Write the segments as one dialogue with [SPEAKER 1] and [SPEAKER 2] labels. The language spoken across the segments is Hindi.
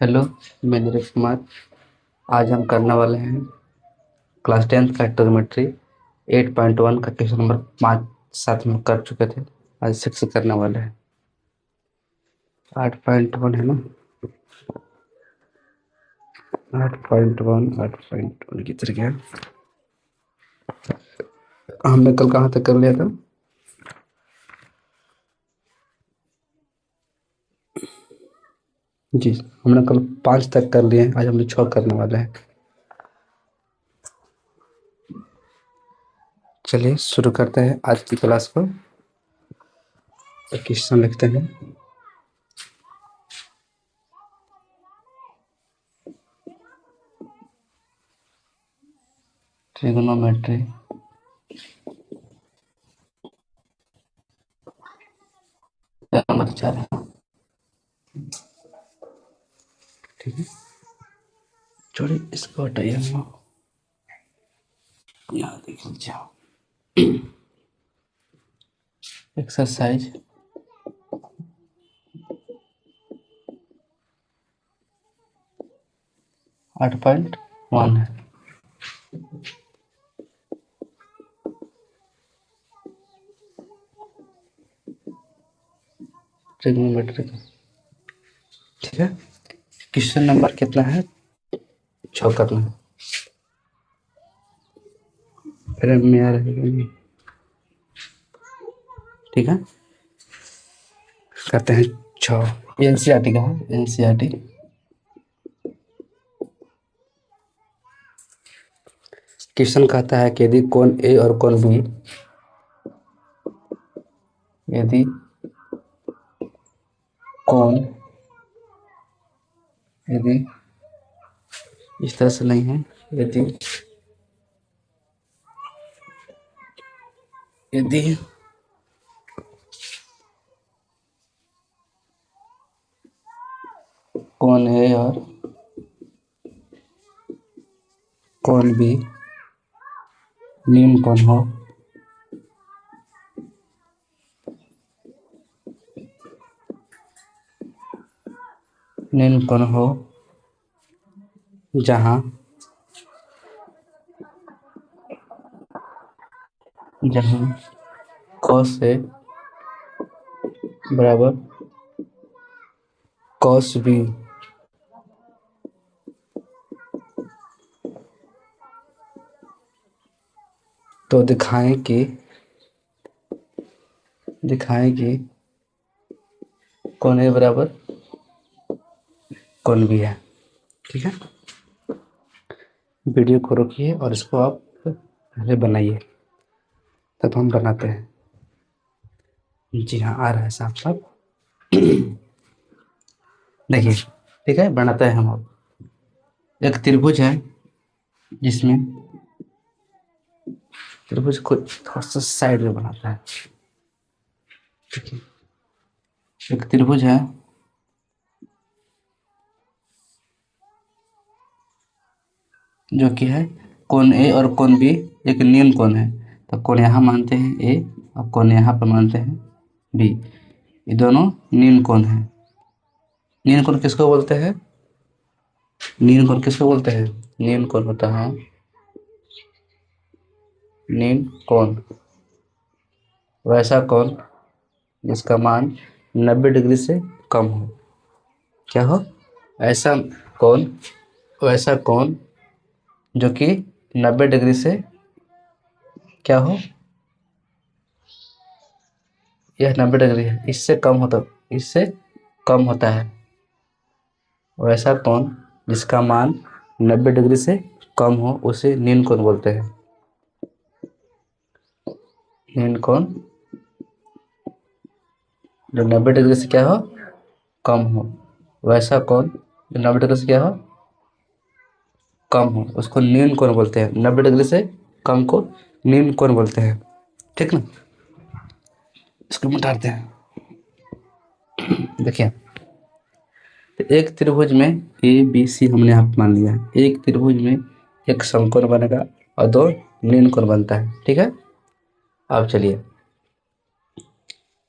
[SPEAKER 1] हेलो, मैं नीरज कुमार। आज हम करने वाले हैं क्लास 10th का ट्रिग्नोमेट्री 8.1 का क्वेश्चन नंबर 5 7 में कर चुके थे। आज 6 करने वाले हैं। 8.1 है ना? 8.1 किधर गया? हमने कल कहाँ तक कर लिया था? जी, हमने कल 5 तक कर लिए हैं। आज हम लोग 6 करने वाले हैं। चलिए शुरू करते हैं आज की क्लास को। क्वेश्चन लिखते हैं। ट्रिग्नोमेट्री नंबर 4 है। ठीक है, छोड़िए इसको हटाइए। हम यहाँ देख लीजिए एक्सरसाइज 8.1 है। ट्रिग्नोमेट्री का, ठीक है। क्वेश्चन नंबर कितना है? 6 करना है। फिर में आ रहेगा नहीं, ठीक है। करते हैं 6। एनसीईआरटी का है, एनसीईआरटी। क्वेश्चन कहता है कि यदि कोण ए और कोण बी, यदि कोण, यदि इस तरह से नहीं है, यदि यदि कोण ए और कोण बी निम्न कोण हो, निम्न कोण हो जहां जहां cos ए बराबर cos बी, तो दिखाएं कि कोण ए बराबर कोण बी है। ठीक है, वीडियो को रोकिए और इसको आप पहले बनाइए, तब हम बनाते हैं। जी हाँ, आ रहा है साफ साफ। देखिए, ठीक है, बनाते हैं हम अब। एक त्रिभुज है जिसमें त्रिभुज को थोड़ा सा साइड में बनाता है। ठीक है, एक त्रिभुज है जो कि है कोण ए और कोण बी एक निम्न कोण है। तो कोण यहाँ मानते हैं ए और कोण यहाँ पर मानते हैं बी। ये दोनों निम्न कोण है। निम्न कोण किसको बोलते हैं? निम्न कोण किसको बोलते हैं? निम्न कोण होता है निम्न कोण वैसा कोण जिसका मान 90 डिग्री से कम हो। क्या हो? ऐसा कोण, वैसा कोण जो कि 90 डिग्री से क्या हो? यह 90 डिग्री है, इससे कम होता है। वैसा कोण जिसका मान 90 डिग्री से कम हो उसे निम्न कोण बोलते हैं। निम्न कोण जो 90 डिग्री से क्या हो? कम हो। वैसा कोण जो 90 डिग्री से क्या हो? कम हो, उसको निम्न कोण बोलते हैं। 90 डिग्री से कम को निम्न कोण बोलते हैं। ठीक ना? इसको मिटाते हैं। देखिए, तो एक त्रिभुज में ए बी सी हमने यहाँ पे मान लिया है। एक त्रिभुज में एक समकोण बनेगा और 2 निम्न कोण बनता है। ठीक है, अब चलिए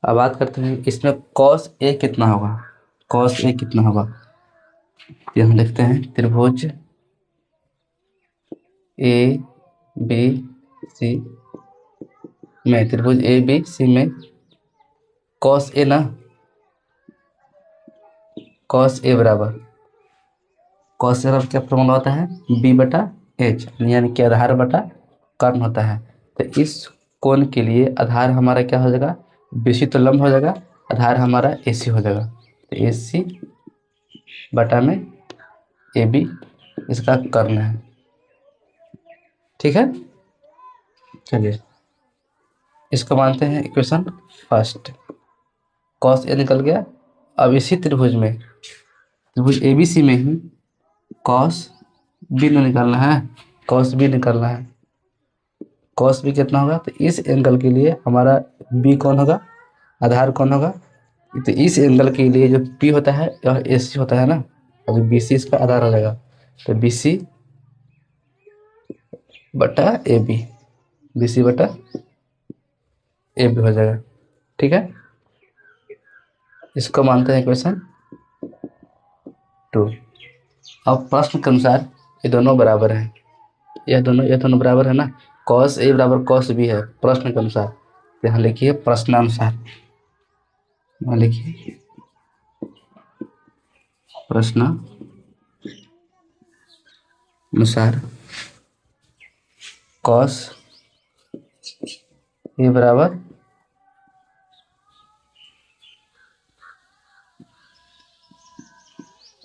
[SPEAKER 1] अब बात करते हैं इसमें cos A कितना होगा। cos A कितना होगा? यहाँ लिखते हैं त्रिभुज ए बी सी में, त्रिभुज ए बी सी में कॉस ए ना, कॉस ए बराबर, कॉस ए बराबर क्या फॉर्मूला होता है, बी बटा एच, यानी कि आधार बटा कर्ण होता है। तो इस कोण के लिए आधार हमारा क्या हो जाएगा, बीसी तो लंब हो जाएगा, आधार हमारा एसी हो जाएगा। तो एसी बटा में ए बी इसका कर्ण है। ठीक है, चलिए इसको मानते हैं इक्वेशन फर्स्ट। कॉस ए निकल गया। अब इसी त्रिभुज में, त्रिभुज एबीसी में ही कॉस बी निकालना है, कॉस बी निकालना है। कॉस बी कितना होगा, तो इस एंगल के लिए हमारा बी कौन होगा, आधार कौन होगा। तो इस एंगल के लिए जो पी होता है यह ए सी होता है ना, और बी सी इसका आधार हो जाएगा। तो बी सी बटा ए बी, बी सी बटा ए बी हो जाएगा। ठीक है, इसको मानते हैं इक्वेशन 2। अब प्रश्न के अनुसार ये दोनों बराबर हैं, ये दोनों बराबर है ना, कॉस ए बराबर कॉस बी है प्रश्न के अनुसार। तो यहाँ लिखिए प्रश्नानुसार, यहाँ लिखिए प्रश्न अनुसार कॉस ए बराबर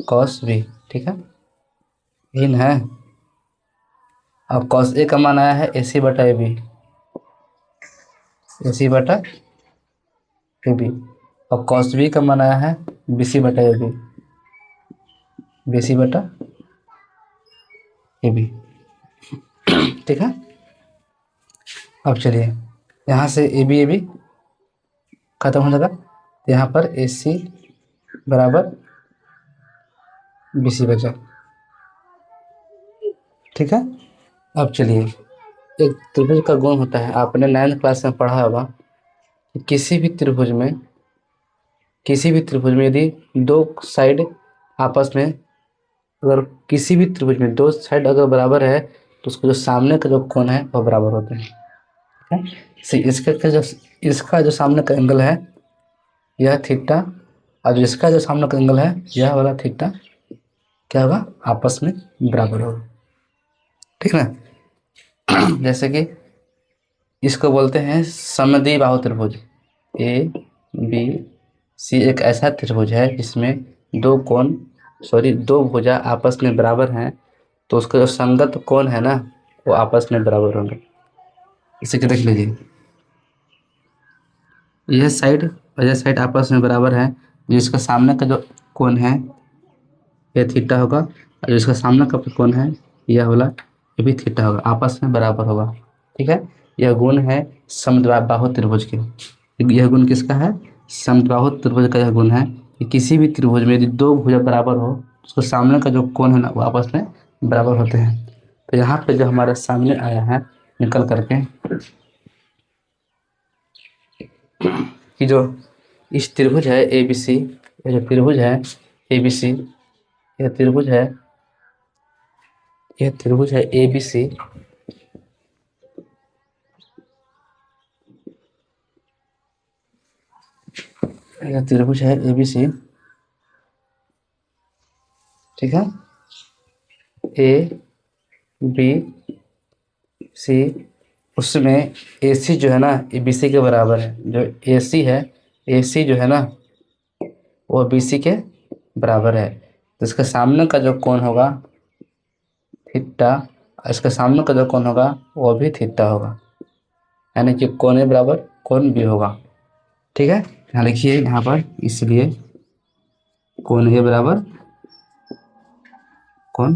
[SPEAKER 1] कॉस बी। ठीक है, इन है। अब कॉस ए का मान आया है ए सी बटा ए बी, ए सी बटा ए बी, और कॉस बी का मान आया है बी सी बटा ए बी, बी सी बटा ए बी। ठीक है, अब चलिए यहाँ से ए बी खत्म हो जाएगा, तो यहाँ पर ए सी बराबर बी सी बचा। ठीक है, अब चलिए एक त्रिभुज का गुण होता है, आपने 9th क्लास में पढ़ा होगा कि किसी भी त्रिभुज में यदि दो साइड आपस में, अगर किसी भी त्रिभुज में दो साइड अगर बराबर है तो उसको जो सामने का जो कोण है वह बराबर होते हैं। ठीक है, इसका जो सामने का एंगल है यह थीटा, और इसका जो सामने का एंगल है यह वाला थीटा क्या होगा, आपस में बराबर होगा। ठीक है ना, जैसे कि इसको बोलते हैं समद्विबाहु त्रिभुज, ए बी सी एक ऐसा त्रिभुज है जिसमें दो भुजा आपस में बराबर हैं, तो उसका जो संगत कोण है ना वो आपस में बराबर होंगे। इसे देख लीजिए, यह साइड और यह साइड आपस में बराबर है, जिसका सामने का जो कोण है यह थीटा होगा, और जिसका सामने का कोण है यह वाला ये भी थीटा होगा, आपस में बराबर होगा। ठीक है, यह गुण है समद्विबाहु त्रिभुज के। यह गुण किसका है, समद्विबाहु त्रिभुज का यह गुण है कि किसी भी त्रिभुज में यदि दो भुजा बराबर हो उसको सामने का जो कोण है ना वो आपस में बराबर होते हैं। तो यहाँ पे जो हमारे सामने आया है निकल करके कि जो इस त्रिभुज है ए बी सी, ये जो त्रिभुज है ए बी सी, यह त्रिभुज है ए बी सी, यह त्रिभुज है ए बी सी। ठीक है, ए बी सी, उसमें ए सी जो है ना ए बी सी के बराबर है। जो ए सी है, ए सी जो है ना वो बी सी के बराबर है, तो इसके सामने का जो कोण होगा थीटा, इसके सामने का जो कोण होगा वो भी थीटा होगा, यानी कि कोण ए बराबर कोण बी होगा। ठीक है, यहाँ लिखिए यहाँ पर, इसलिए कोण ए बराबर कोण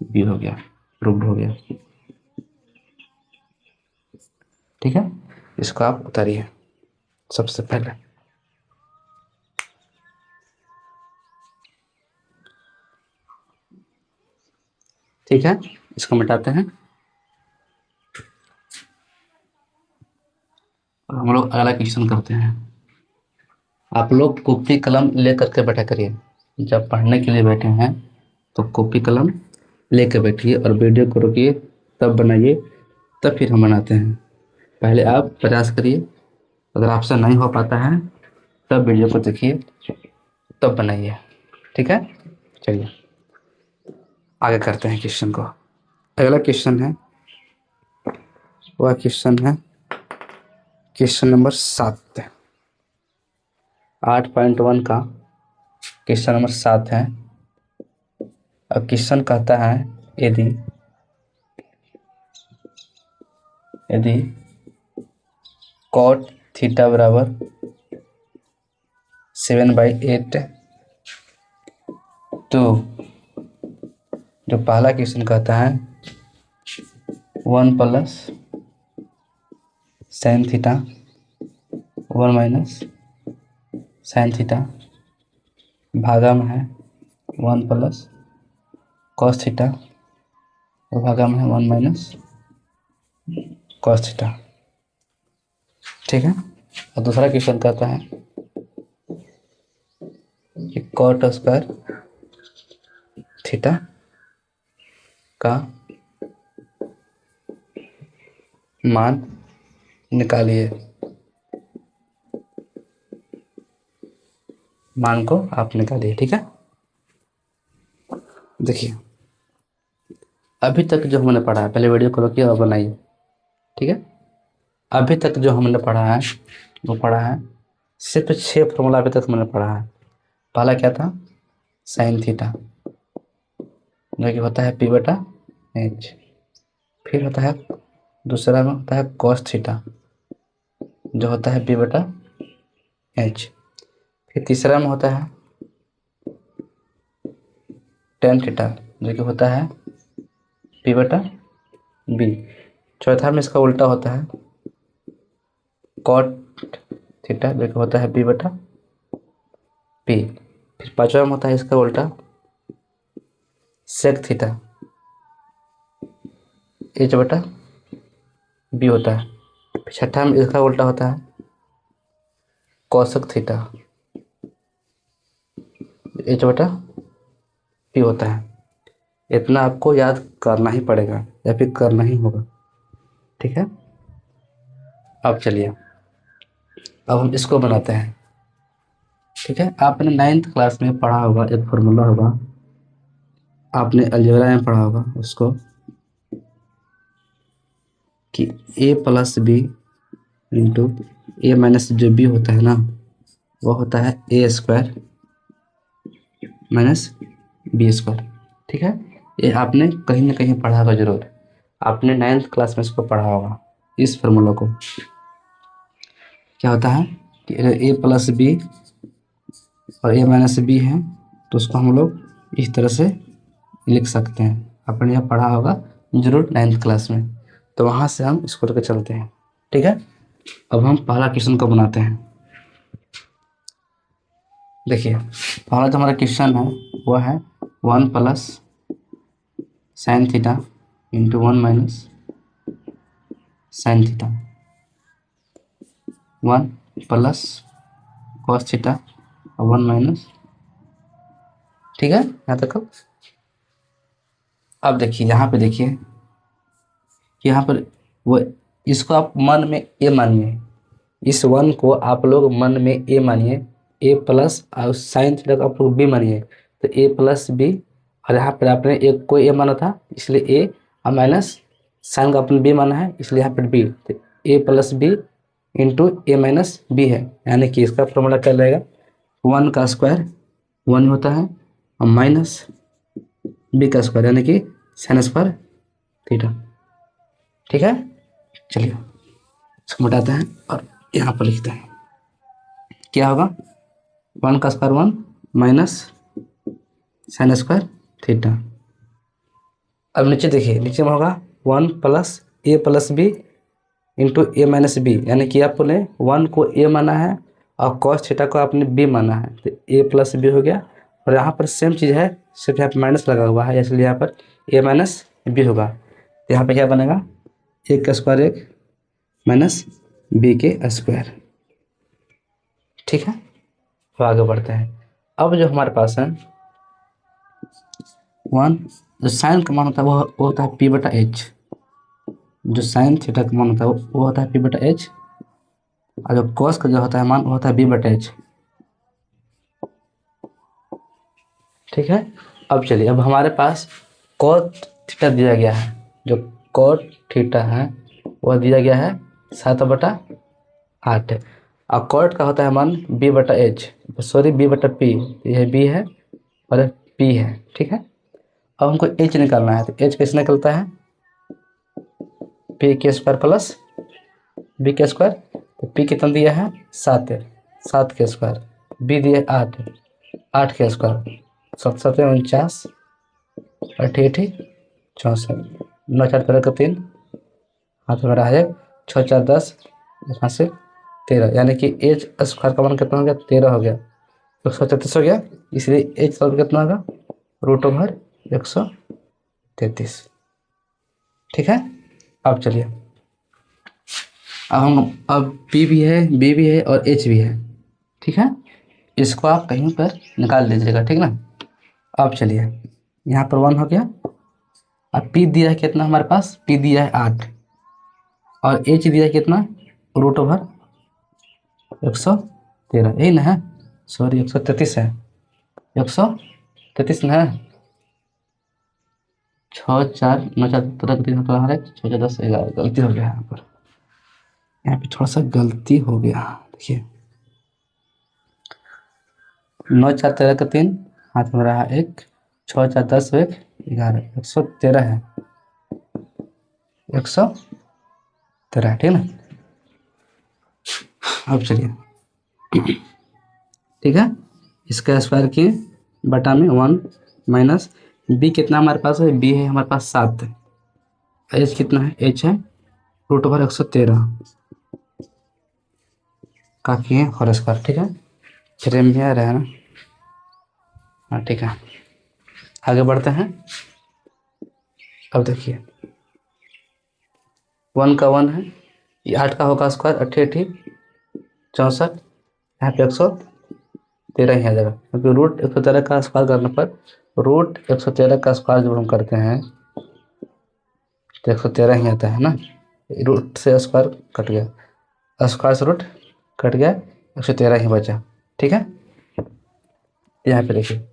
[SPEAKER 1] बी हो गया, प्रूव्ड हो गया। ठीक है, इसको आप उतारिए सबसे पहले। ठीक है, इसको मिटाते हैं और हम लोग अगला क्वेश्चन करते हैं। आप लोग कॉपी कलम ले करके बैठा करिए, जब पढ़ने के लिए बैठे हैं तो कॉपी कलम लेकर बैठिए और वीडियो को रोकिए, तब बनाइए, तब फिर हम बनाते हैं। पहले आप प्रयास करिए, अगर आपसे नहीं हो पाता है तब वीडियो को देखिए, तब बनाइए। ठीक है, चलिए आगे करते हैं क्वेश्चन को। अगला क्वेश्चन है, वह क्वेश्चन है क्वेश्चन नंबर 7, 8.1 का क्वेश्चन नंबर 7 है। अब क्वेश्चन कहता है यदि यदि cot थीटा बराबर 7/8, तो जो पहला क्वेश्चन कहता है 1 plus sine theta 1 minus sine theta भागा में है 1 प्लस कॉस थीटा और भागा में है 1 माइनस कॉस थीटा। ठीक है, और दूसरा क्वेश्चन कहता है कि कॉट स्क्वायर थीटा का मान निकालिए। मान को आप निकालिए। ठीक है, देखिए अभी तक जो हमने पढ़ा है, पहले वीडियो को रोकिए और बनाइए। ठीक है, अभी तक जो हमने पढ़ा है वो पढ़ा है सिर्फ 6 फॉर्मूला अभी तक हमने पढ़ा है। पहला क्या था, साइन थीटा जो कि होता है p/h। फिर होता है दूसरा में होता है कॉस थीटा जो होता है p/h। फिर तीसरा में होता है टेन थीटा जो कि होता है p/b। चौथा में इसका उल्टा होता है कॉट थीटा जो कि होता है p/p। फिर पांचवा में होता है इसका उल्टा सेक थीटा h/b होता है। फिर छठा में इसका उल्टा होता है कौशक थीटा h/p होता है। इतना आपको याद करना ही पड़ेगा या फिर करना ही होगा। ठीक है, अब चलिए अब हम इसको बनाते हैं। ठीक है, आपने 9th क्लास में पढ़ा होगा, एक फॉर्मूला होगा, आपने अलजेब्रा में पढ़ा होगा उसको, कि a+b इंटू a माइनस जो b होता है ना, वो होता है a² माइनस b²। ठीक है, ये आपने कहीं ना कहीं पढ़ा होगा जरूर, आपने 9th क्लास में इसको पढ़ा होगा। इस फॉर्मूला को क्या होता है कि a+b और a माइनस b है, तो उसको हम लोग इस तरह से लिख सकते हैं। आपने यह पढ़ा होगा जरूर 9th क्लास में, तो वहाँ से हम इसको लेकर चलते हैं। ठीक है, अब हम पहला क्वेश्चन को बनाते हैं। देखिए पहला जो हमारा क्वेश्चन है वह है 1 plus sine theta into 1 minus sine theta, 1 plus cos theta और 1 माइनस। ठीक है, यहाँ तक। अब देखिए यहाँ पे देखिए कि यहाँ पर वो, इसको आप मन में ए मानिए, इस 1 को आप लोग मन में ए मानिए, ए प्लस और साइन थीटा को आप लोग बी मानिए, तो a+b। और यहाँ पर आपने एक को ए माना था इसलिए ए, और माइनस साइन का आपने बी माना है इसलिए यहाँ पर बी, तो a+b इंटू ए माइनस बी है। यानी कि इसका फॉर्मूला क्या रहेगा, 1 का स्क्वायर 1 होता है और माइनस बी का स्क्वायर यानी कि साइन स्क्वायर थीटा। ठीक है, चलिए इसको मिटाते हैं और यहाँ पर लिखते हैं क्या होगा, 1 का square 1 minus sine square theta. अब नीचे देखिए, नीचे में होगा 1 प्लस a+b इंटू ए माइनस बी, यानी कि आपने 1 को ए माना है और कॉस थीटा को आपने बी माना है, तो a+b हो गया। और यहाँ पर सेम चीज़ है, सिर्फ यहाँ पर माइनस लगा हुआ है इसलिए यहाँ पर a माइनस बी होगा। तो यहाँ पर क्या बनेगा, 1 का स्क्वायर 1 माइनस बी के स्क्वायर। ठीक है, तो आगे बढ़ते हैं। अब जो हमारे पास है 1। जो साइन का मान होता है वो होता है पी बटा एच। जो साइन थीटा का मान होता है वो होता है पी बटा एच, और जो कॉस का जो होता है मान वो होता है बी बटा एच। ठीक है। अब चलिए, अब हमारे पास कॉट थीटा दिया गया है। जो कॉट थीटा है वह दिया गया है 7/8। और कॉट का होता है मान बी बटा एच, सॉरी बी बटा पी, यह बी है और पी है। ठीक है। अब हमको एच निकालना है, तो एच कैसे निकलता है, पी के स्क्वायर प्लस बी के स्क्वायर। तो पी कितना दिया है 7 है, 7 के स्क्वायर, बी दिया 8, 8 के स्क्वायर, 7 7 49, 88 64, 9 4 13 का 3, हाथ में रहा है 6 4 10, यहाँ से 13, यानी कि एच स्क्वायर का मान कितना हो गया 13 हो गया, 133 हो गया। इसलिए एच स्क्वायर कितना होगा √133। ठीक है। अब चलिए, अब पी भी है, बी भी है और एच भी है। ठीक है। इसको आप कहीं पर निकाल लीजिएगा, ठीक ना। अब चलिए, यहाँ पर 1 हो गया। अब पी दिया है कितना हमारे पास, पी दिया है 8, और एच दिया है कितना √113, यही ना है, सॉरी 133 है, 133 ना है। 6 4 9 4 13 3 है, 6 4 10 11, गलती हो गया यहाँ पर, यहाँ पे थोड़ा सा गलती हो गया। देखिए 9 4 13 का 3, हाथ में रहा 1, 6 4 10 1 11, 113 है, 113, ठीक ना। अब चलिए, ठीक है, इसका स्क्वायर किए बटा में 1 माइनस बी कितना हमारे पास है, बी है हमारे पास 7, एच कितना है, एच है √113 का किए होल स्क्वायर। ठीक है, फ्रेम भी आ रहा है ना। हाँ ठीक है, आगे बढ़ते हैं। अब देखिए 1 का 1 है, ये 8 का होगा स्क्वायर 88 64, यहाँ पे 113 ही आ जाएगा, क्योंकि √113 का स्क्वायर करने पर √113 का स्क्वायर जब हम करते हैं तो 113 ही आता है ना। रूट से स्क्वायर कट गया, स्क्वायर से रूट कट गया, 113 ही बचा। ठीक है। यहाँ पे देखिए,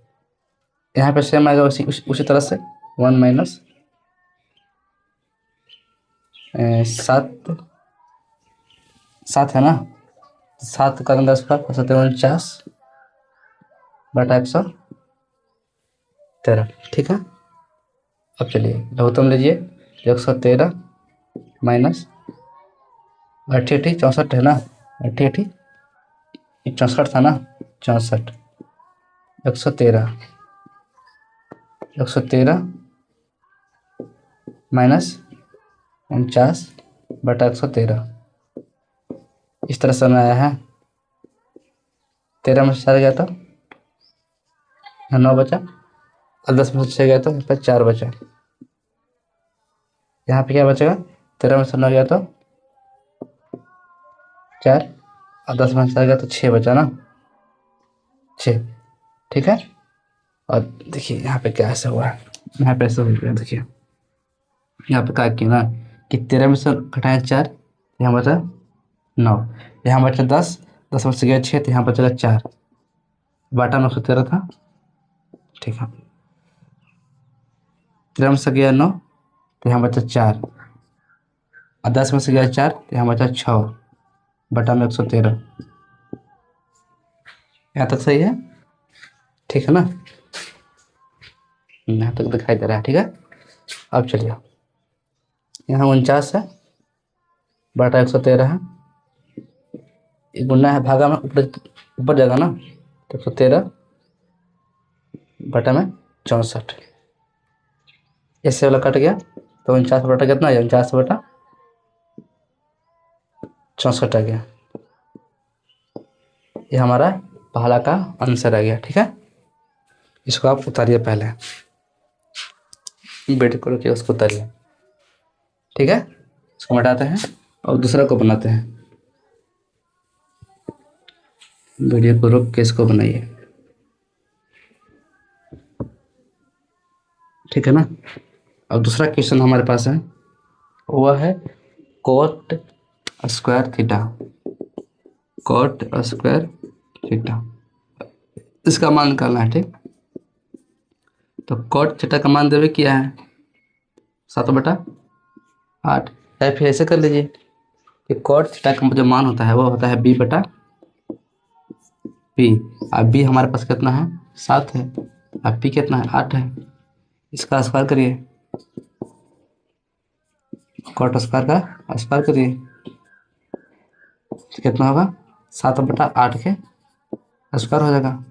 [SPEAKER 1] यहाँ पे सेम आएगा उसी तरह से 1 माइनस 7, 7 है ना, 7 का 10 का 49 बटा 113। ठीक है। अब चलिए लघुत्तम लीजिए, 113 माइनस 88 64 है ना, 88 64 था ना, 64 113, 113 माइनस 49 बटा 113, इस तरह से हमें आया है। 13 में से 4 गया तो 9 बचा, और 10 में से 6 गया तो यहाँ पर 4 बचा। यहाँ पे क्या बचेगा, 13 में से 9 गया तो 4, और 10 में से 4 गया तो 6 बचा ना, 6। ठीक है। और देखिए यहाँ पे क्या ऐसा हुआ है, यहाँ पे ऐसा हो गया, देखिए यहाँ पे क्या किया ना कि 13 में से घटाया 4, यहाँ बचा 9, यहाँ बचा 10, 10 में से गया 6, तो यहाँ बचेगा 4, बाटा में 113 था। ठीक है, 13 में से गया 9, तो यहाँ बचा 4, और 10 में से गया 4, तो यहाँ बचा 6, बटा में 113। यहाँ तक सही है, ठीक है ना, यहाँ तक दिखाई दे रहा है। ठीक है। अब चलिए, यहाँ 49 है बटा 113 है, ये गुना है, भागा में ऊपर ऊपर जाएगा ना, तो 113 बटा में 64, इससे वाला कट गया, तो 49 बटा कितना है, 49 बटा 64 आ गया। ये हमारा पहला का आंसर आ गया। ठीक है, इसको आप उतारिए, पहले बेटे को रखिए, उसको उतारिए। ठीक है, इसको हटाते हैं और दूसरा को बनाते हैं। वीडियो को रोक के इसको बनाइए। ठीक है ना। अब दूसरा क्वेश्चन हमारे पास है, वह है coat square theta. Coat square theta, इसका मान निकालना है। ठीक, तो कोट थीटा का मान देवे क्या है 7/8, या फिर ऐसे कर लीजिए कि कोट थीटा का जो मान होता है वो होता है b/p। अब b हमारे पास कितना है 7 है, अब p कितना है 8 है। इसका स्क्वायर करिए, कोट स्क्वायर का स्क्वायर करिए, तो कितना होगा 7/8 के स्क्वायर हो जाएगा,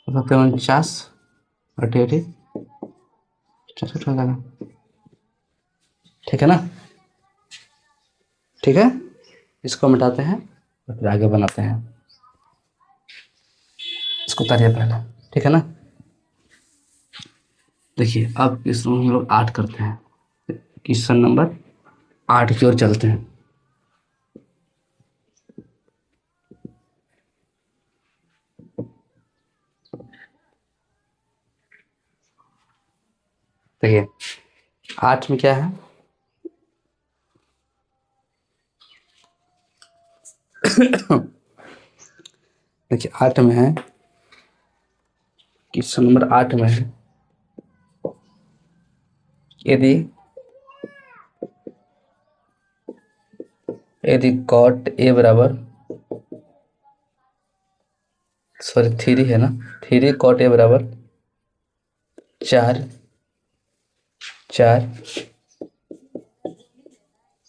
[SPEAKER 1] 49 और 64 हो जाएगा। ठीक है ना। ठीक है, इसको मिटाते हैं और फिर आगे बनाते हैं। इसको उतारिए पहले, ठीक है ना। देखिए अब इसमें हम लोग 8 करते हैं, क्वेश्चन नंबर 8 की ओर चलते हैं। देखिए 8 में क्या है, देखिए 8 में है, क्वेश्चन नंबर 8 में है, यदि कॉट ए बराबर, सॉरी 3 है ना, 3 कॉट ए बराबर 4,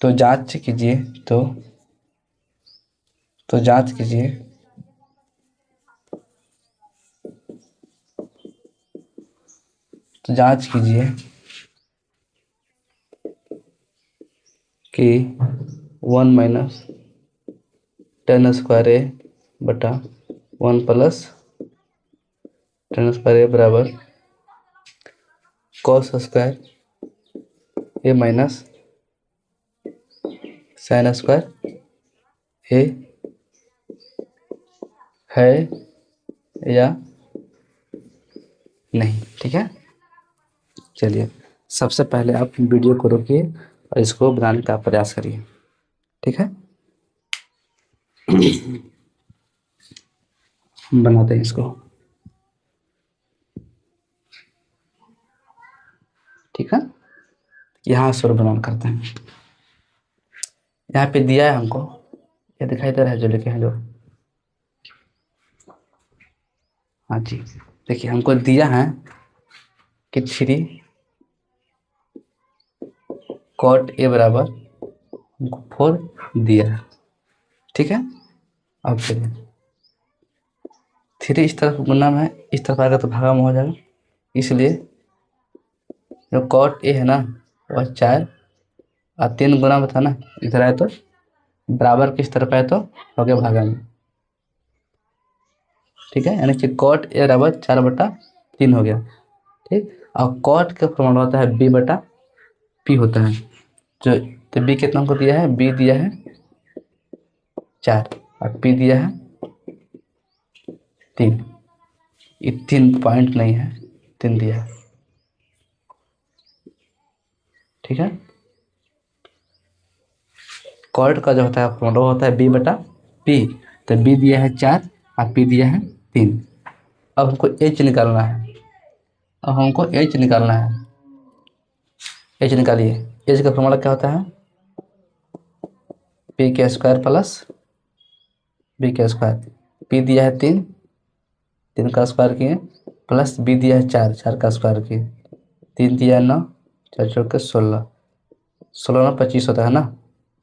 [SPEAKER 1] तो जांच कीजिए, तो जांच कीजिए कि 1 माइनस 10 स्क्वायर ए बटा 1 प्लस 10 स्क्वायर ए बराबर कॉस स्क्वायर ए माइनस साइन स्क्वायर ए है या नहीं। ठीक है, चलिए सबसे पहले आप वीडियो को रोकिए और इसको बनाने का प्रयास करिए। ठीक है, हम बनाते हैं इसको। ठीक है, यहाँ स्वर बनान करते हैं। यहाँ पे दिया है हमको, ये दिखाई दे रहा है जो लिखे हैं जो, हाँ जी, देखिए हमको दिया है कि 3 कॉट ए बराबर हमको 4 दिया है। ठीक है, अब चलिए 3 इस तरफ गुना में है, इस तरफ आएगा तो भागा में हो जाएगा, इसलिए जो कॉट ए है ना वह 4 और 3 गुना में था ना, इधर आए तो बराबर किस तरफ आए तो हो गया भागा में। ठीक है, यानी कि कॉट ए बराबर 4/3 हो गया। ठीक, और कॉट का फॉर्मूला होता है b/p होता है, जो तो b कितना हमको दिया है, b दिया है 4 और p दिया है 3, ये 3 पॉइंट नहीं है, 3 दिया है। ठीक है, कॉट का जो होता है फॉर्मूला होता है b/p, तो b दिया है 4 और p दिया है 3। अब हमको h निकालना है, h निकालिए। h का फॉर्मूला क्या होता है, p के स्क्वायर प्लस b के स्क्वायर, p दिया है 3, 3 का स्क्वायर किए, प्लस b दिया है 4, 4 का स्क्वायर किए, 3 दिया है 9, 4 चौके 16, 16 में 25 होता है ना,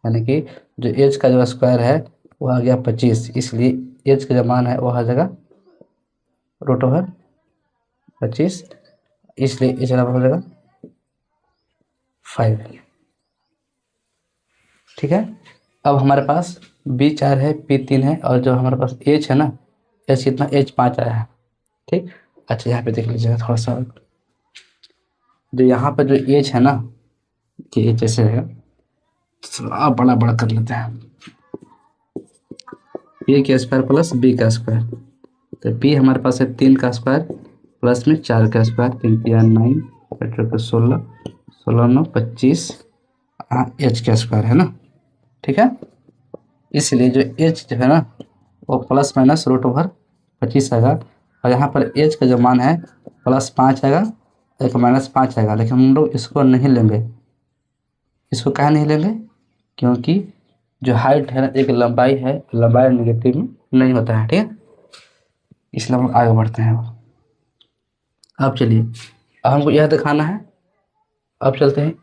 [SPEAKER 1] यानी कि जो एज का जो स्क्वायर है वो आ गया 25, इसलिए एज का जो मान है वो आ जाएगा √25, इसलिए एज का हो जाएगा 5। ठीक है, अब हमारे पास b 4 है, p 3 है, और जो हमारे पास h है ना, h कितना, h 5 आया है। ठीक, अच्छा यहाँ पे देख लीजिएगा थोड़ा सा, जो यहाँ पर जो h है ना, कि h ऐसे है, थोड़ा बड़ा बड़ा कर लेते हैं, p का स्क्वायर प्लस b का स्क्वायर, तो p हमारे पास है 3 का स्क्वायर प्लस में 4 का स्क्वायर, 3 3 9, चौके 16, 16 9 25 एच का स्क्वायर है ना। ठीक है, इसलिए जो एच जो है ना वो प्लस माइनस रूट ओवर 25 आएगा, और यहाँ पर एच का जो मान है +5 आएगा, एक -5 आएगा, लेकिन हम लोग इसको नहीं लेंगे। इसको कहाँ नहीं लेंगे? क्योंकि जो हाइट है ना एक लंबाई है, लंबाई नेगेटिव में नहीं होता है। ठीक है, इसलिए हम लोग आगे बढ़ते हैं। अब चलिए, अब हमको यह दिखाना है। अब चलते हैं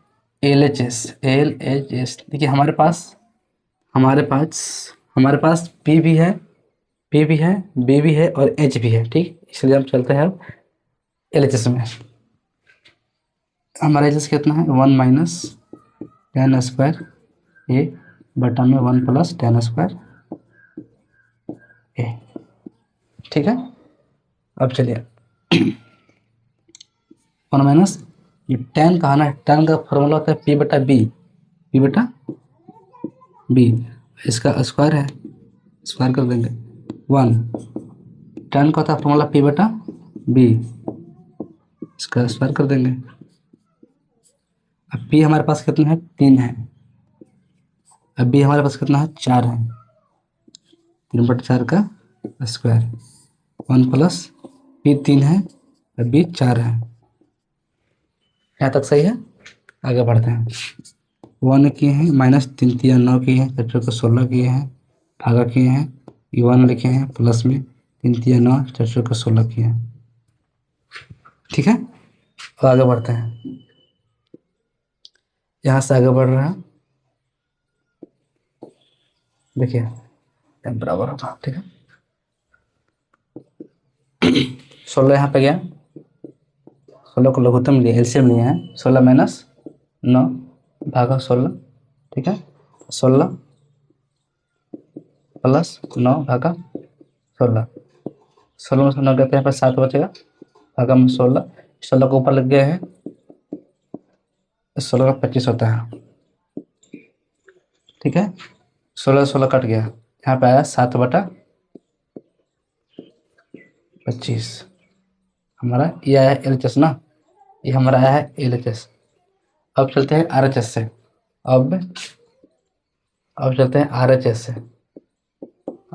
[SPEAKER 1] LHS। LHS देखिए, हमारे पास P भी है, P भी है, B भी है और H भी है। ठीक, इसलिए हम चलते हैं अब LHS में। हमारा LHS कितना है? 1 माइनस टेन स्क्वायर ए बटा में 1 प्लस टेन स्क्वायर ए। ठीक है, अब चलिए 1 माइनस ये टेन का है ना, टेन का फॉर्मूला होता है P बटा बी, P बटा बी, इसका स्क्वायर है, स्क्वायर कर देंगे 1। टेन का होता है फॉर्मूला P बटा बी, इसका स्क्वायर कर देंगे। अब P हमारे पास कितना है? 3 है। अब B हमारे पास कितना है? 4 है। 3/4 का स्क्वायर 1 प्लस P 3 है और B 4 है। यहाँ तक सही है? आगे बढ़ते हैं। 1 किए हैं, -3 3 9 किए हैं, चौके को 16 किए हैं, भागा किए हैं, ये 1 लिखे हैं, प्लस में 3 3 9 चौके को 16 किए हैं। ठीक है, और आगे बढ़ते हैं। यहाँ से आगे बढ़ रहा है, देखिए बराबर होगा। ठीक है, 16 यहाँ पे गया, 16 को लघुत्तम लिए, एलसीएम लिए हैं, 16 माइनस 9 भागा 16। ठीक है, 16 प्लस 9 भागा 16, 16 में से 9 गया तो यहाँ पर 7 बचेगा, भागा में 16, 16 को ऊपर लग गए हैं, 16 का 25 होता है। ठीक है, 16 16 कट गया, यहाँ पे आया 7/25। हमारा ये आया LHS ना, ये हमारा आया है LHS। अब चलते हैं RHS से। अब चलते हैं RHS से।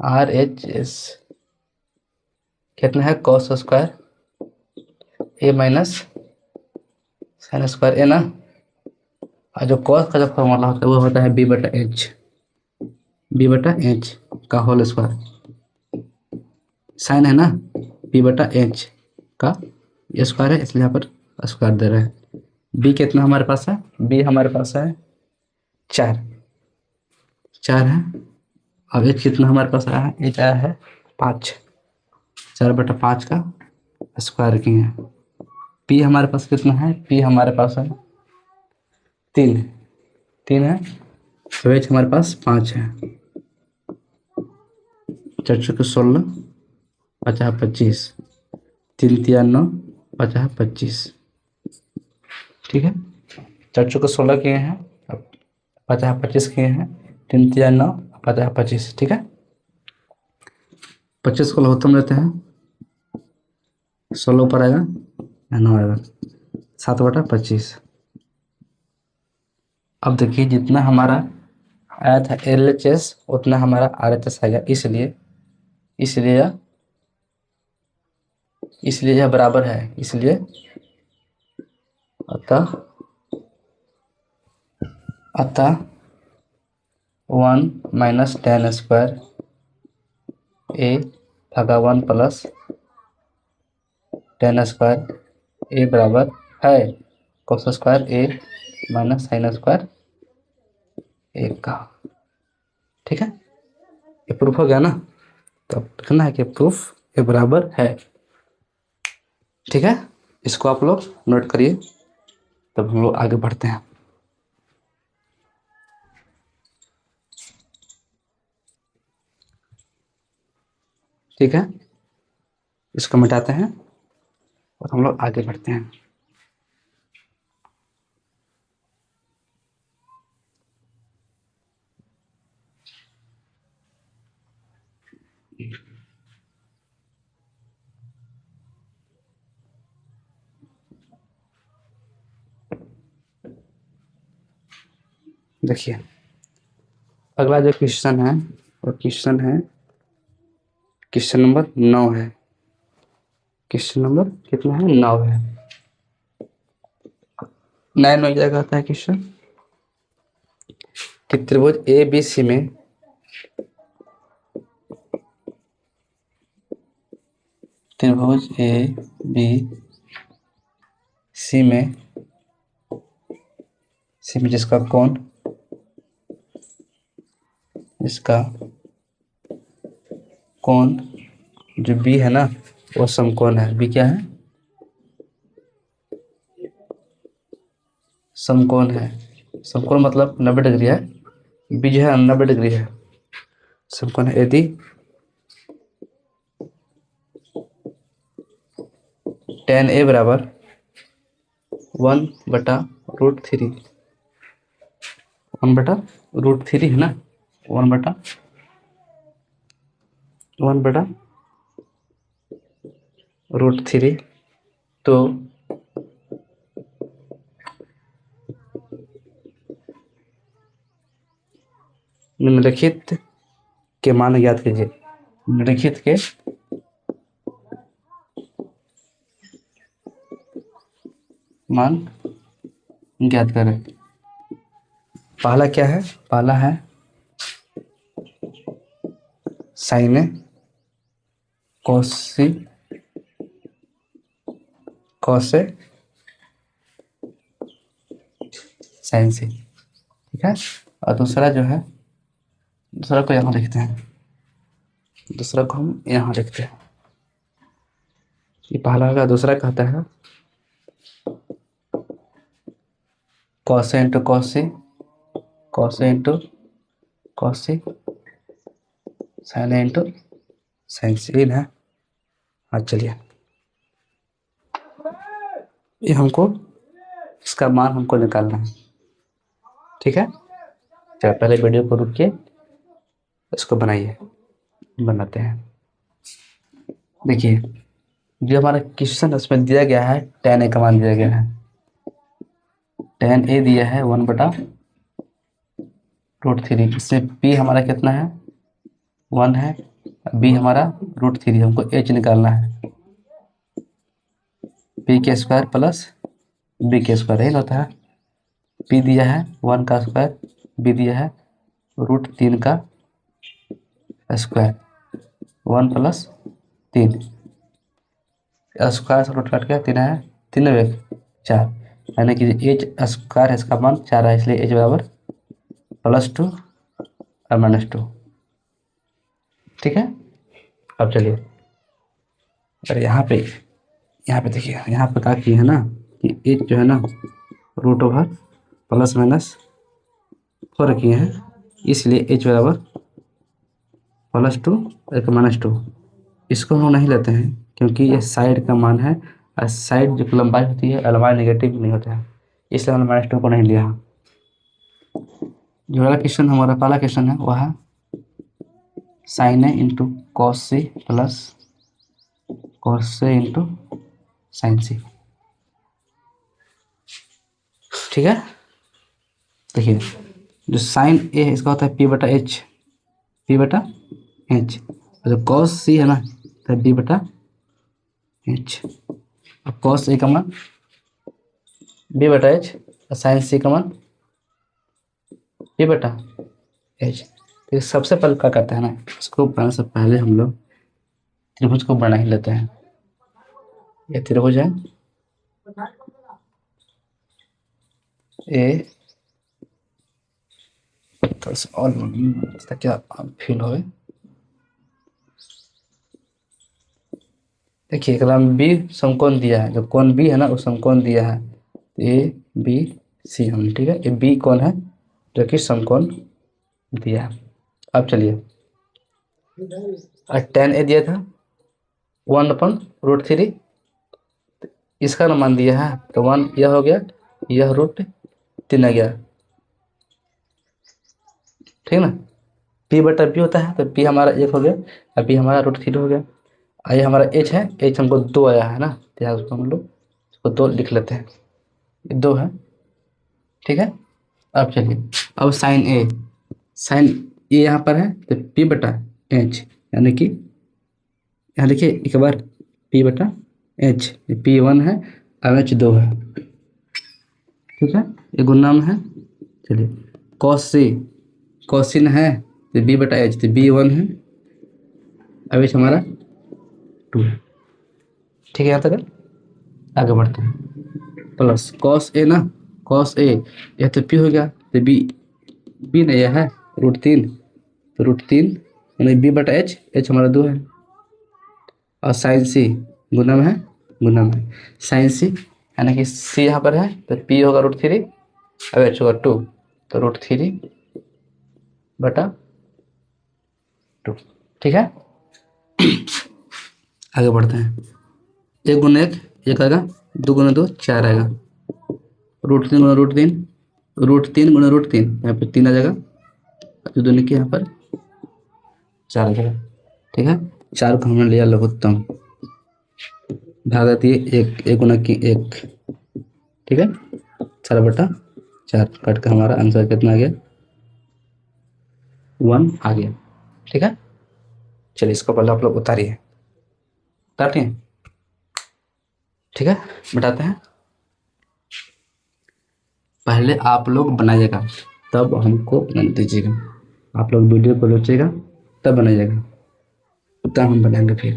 [SPEAKER 1] RHS कितना है? cos स्क्वायर ए माइनस साइन स्क्वायर ए ना, और जो cos का जो फॉर्मूला होता है वो होता है B/H का होल स्क्वायर। साइन है ना, B/H का स्क्वायर है, इसलिए यहाँ पर स्क्वायर दे रहे हैं। B कितना हमारे पास है? B हमारे पास है 4 है। अब H कितना हमारे पास आया है? H आया है 5, 4/5 का स्क्वायर किए हैं। P हमारे पास कितना है? P हमारे पास है 3 है, तो H हमारे पास 5 है। 4 चौके 16, 50 25, 3 3 9 50 25। ठीक है, 4 चौके 16 किए हैं, अब 50 25 किए हैं, 3 3 9 50 25। ठीक है, 25 को लघुत्तम लेते हैं, 16 ऊपर आएगा, 9 आएगा, 7/25। अब देखिए, जितना हमारा आया था LHS उतना हमारा RHS आएगा, इसलिए यह बराबर है। इसलिए अतः 1 माइनस टेन स्क्वायर ए भागा 1 प्लस टेन स्क्वायर ए बराबर है cos स्क्वायर ए माइनस साइन स्क्वायर ए का। ठीक है, ये प्रूफ हो गया ना, तो अब लिखना है कि प्रूफ ये बराबर है। ठीक है, इसको आप लोग नोट करिए, तब हम लोग आगे बढ़ते हैं। ठीक है, इसको मिटाते हैं और हम लोग आगे बढ़ते हैं। देखिए अगला जो क्वेश्चन है वो क्वेश्चन है क्वेश्चन नंबर 9 है। क्वेश्चन नंबर कितना है? 9 है। 9 में क्या कहता है क्वेश्चन कि त्रिभुज ए बी सी में त्रिभुज ए बी सी में जिसका कोण जो बी है ना वो समकोण है। बी क्या है? समकोण है। समकोण मतलब 90 डिग्री है। बी जो है 90 डिग्री है, समकोण है। यदि tan A बराबर 1/√3 1/√3 है ना, 1/√3 तो निम्नलिखित के मान ज्ञात कीजिए। निम्नलिखित के मान ज्ञात करें। पहला क्या है? पहला है sine A cos A sign C, ठीक है। और दूसरा जो है, दूसरा को यहाँ लिखते हैं, दूसरा को हम यहाँ लिखते हैं। ये पहला का दूसरा कहता है cos A into cos C, cos A into cos C, sign A into sine सी है। हाँ चलिए, ये हमको इसका मान हमको निकालना है, ठीक है। चलो पहले वीडियो को रुक के इसको बनाते हैं। देखिए जो हमारा क्वेश्चन उसमें दिया गया है tan A का मान दिया गया है। tan A दिया है 1/√3। इसमें p हमारा कितना है? 1 है। b हमारा √3, हमको h निकालना है। p के स्क्वायर प्लस b के स्क्वायर यही होता है। p दिया है 1 का स्क्वायर, b दिया है √3 का स्क्वायर, 1 + 3 स्क्वायर से रूट कट गया, 3 है 3 1 4, यानी कि एच स्क्वायर है इसका मान 4 है, इसलिए एच बराबर +2 और -2, ठीक है। अब चलिए, अरे यहाँ पे देखिए, यहाँ पे क्या किए है ना कि एच जो है ना √+-4 किए हैं, इसलिए एच बराबर +2 और -2। इसको हम नहीं लेते हैं क्योंकि ये साइड का मान है, और साइड जो लंबाई होती है लंबाई नेगेटिव नहीं होता है, इसलिए हमने -2 को नहीं लिया। जो वाला क्वेश्चन हमारा पहला क्वेश्चन है वह है sine A into cos C plus cos A into sine C, ठीक है। देखिए जो साइन ए है इसका होता है p/h, जो कॉस सी है ना तो b/h। अब कॉस ए का मान b/h और साइन सी का मान p/h। तो सबसे पहले क्या करते हैं ना, इसको बनाने से पहले हम लोग त्रिभुज को बना ही लेते हैं। ये त्रिभुज है ए, तो और क्या फील हो। देखिए कलम बी समकोण दिया है, जो कोण बी है ना वो समकोण दिया है ABC हम, ठीक है। ये बी कोण है जो कि समकोण दिया है। अब चलिए, tan A दिया था 1/√3, इसका ना मान दिया है तो 1 यह हो गया, यह √3 आ गया, ठीक ना। p/b होता है तो p हमारा 1 हो गया, और b हमारा √3 हो गया। ये हमारा h है, h हमको 2 आया है ना, तो यहाँ उसको हम लोग इसको 2 लिख लेते हैं, ये 2 है, ठीक है। अब चलिए, अब साइन ए, साइन ए यहाँ पर है तो पी बटा एच, यानी कि यहाँ देखिए एक बार पी बटा एच, पी 1 है अब एच 2 है, ठीक है, ये गुणा में है। चलिए कॉस सी, कॉसिन है तो बी बटा एच, तो बी 1 है अब एच हमारा 2 है, ठीक है। यहाँ तक आगे बढ़ते हैं। प्लस कॉस ए ना, कॉस ए, यह तो पी हो गया तो बी, बी नहीं यह है √3, तो √3 यानी बी बटा एच, एच हमारा 2 है। और साइन सी गुना में है, गुना में साइन सी, यानी कि सी यहाँ पर है तो पी होगा √3 अब एच होगा 2, तो √3 बटा 2, ठीक है। आगे बढ़ते हैं। 1 गुना 1 1 आएगा, 2 गुना 2 4 आएगा, √3 गुना √3, √3 गुना √3 यहाँ पर 3 आ जाएगा, तो दोनों के यहाँ पर 4 आ जाएगा, ठीक है। 4 को हमने लिया लघुत्तम, भागा दिए 1, 1 गुना की 1, ठीक है, 4 बटा 4 कट का हमारा आंसर कितना आ गया 1 आ गया, ठीक है। चलिए इसको पहले आप लोग उतारिए, उतारते हैं, ठीक है, बताते हैं। पहले आप लोग बनाइएगा तब हमको बना दीजिएगा, आप लोग वीडियो को रोचिएगा तब बनाइएगा, तब हम बनाएंगे फिर,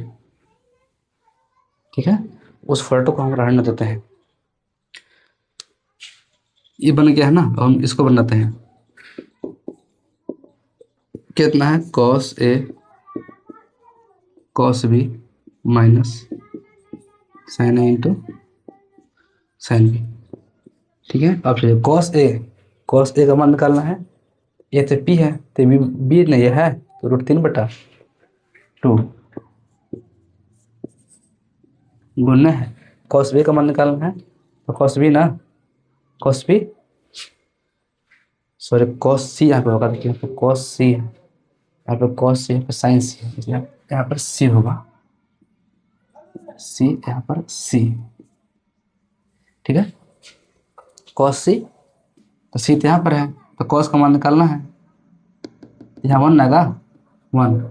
[SPEAKER 1] ठीक है। उस फोटो को हम रहने देते हैं। ये बन गया है ना, हम इसको बनाते हैं। कितना है cos A cos B minus sign A into sine B, ठीक है। अब चलिए कॉस ए का मान निकालना है, ए तो पी है तो बी नहीं है तो √3 बटा 2 गुना है, कॉस बी का मान निकालना है तो कॉस बी ना, कॉस बी सॉरी कॉस सी यहाँ पे होगा, देखिए यहाँ पे कॉस सी है, यहाँ पे कॉस सी, यहाँ पे साइन सी है, यहाँ पर सी होगा, सी यहाँ पर सी, ठीक है। कॉस सी तो सी तो यहाँ पर है तो कॉस का मान निकालना है, यहाँ 1 आएगा, 1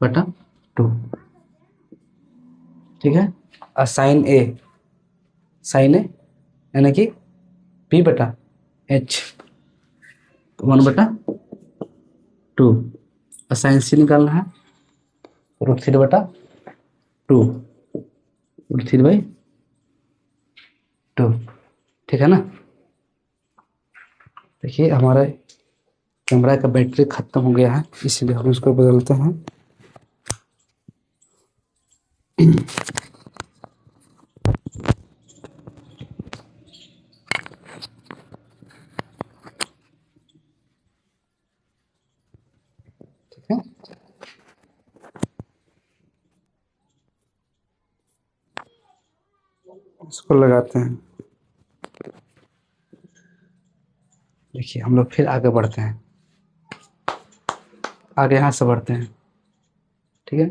[SPEAKER 1] बटा 2, ठीक है। और साइन ए यानी कि पी बटा एच 1 बटा 2, और साइन सी निकालना है √3 बटा 2, √3/2, ठीक है ना। देखिए हमारा कैमरा का बैटरी खत्म हो गया है इसलिए हम इसको बदलते हैं। ठीक है, इसको लगाते हैं। देखिए हम लोग फिर आगे बढ़ते हैं, आगे यहाँ से बढ़ते हैं, ठीक है।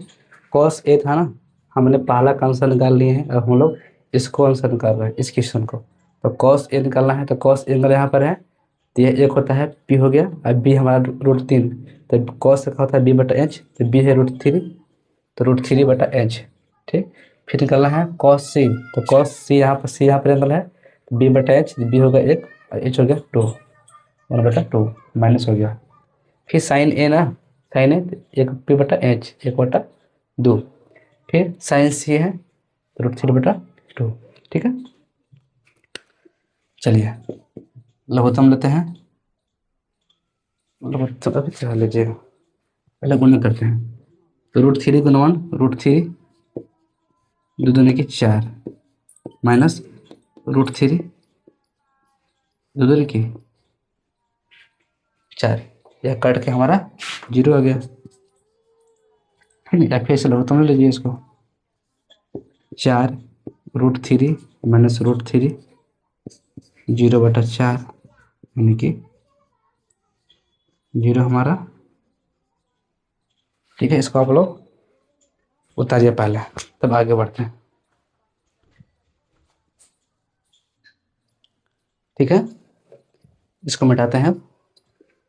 [SPEAKER 1] कॉस ए था ना, हमने पहला का आंसर निकाल लिए हैं, अब हम लोग इसको आंसर निकाल रहे हैं, इस क्वेश्चन को। तो कॉस ए निकालना है तो कॉस ए अगर यहाँ पर है तो यह एक होता है पी हो गया, अब बी हमारा √3, तो कॉस का होता है बी बटा एच, तो बी है √3, तो √3 बटा एच, ठीक। फिर निकालना है कॉस सी, तो कॉस सी यहाँ पर एंगल है, तो बी बटा एच, बी होगा 1 और एच हो गया 2, 1 बटा 2 माइनस हो गया। फिर साइन ए ना, साइन ए 1 पी बटा एच 1 बटा 2, फिर साइन सी है तो √3 बटा 2, ठीक है। चलिए लघुत्तम लेते हैं, लघुत्तम अभी क्या लीजिएगा, पहले गुणा करते हैं। तो √3 गुना 1 √3 2 दूनी की 4 माइनस √3 2 दूनी की 4, यह कट के हमारा 0 आ गया, ठीक है। या फिर से लघुत्तम ले लीजिए इसको, 4 √3 माइनस √3 0 बटा 4, यानी कि 0 हमारा, ठीक है। इसको आप लोग उतारिए पहले तब आगे बढ़ते हैं, ठीक है। इसको मिटाते हैं।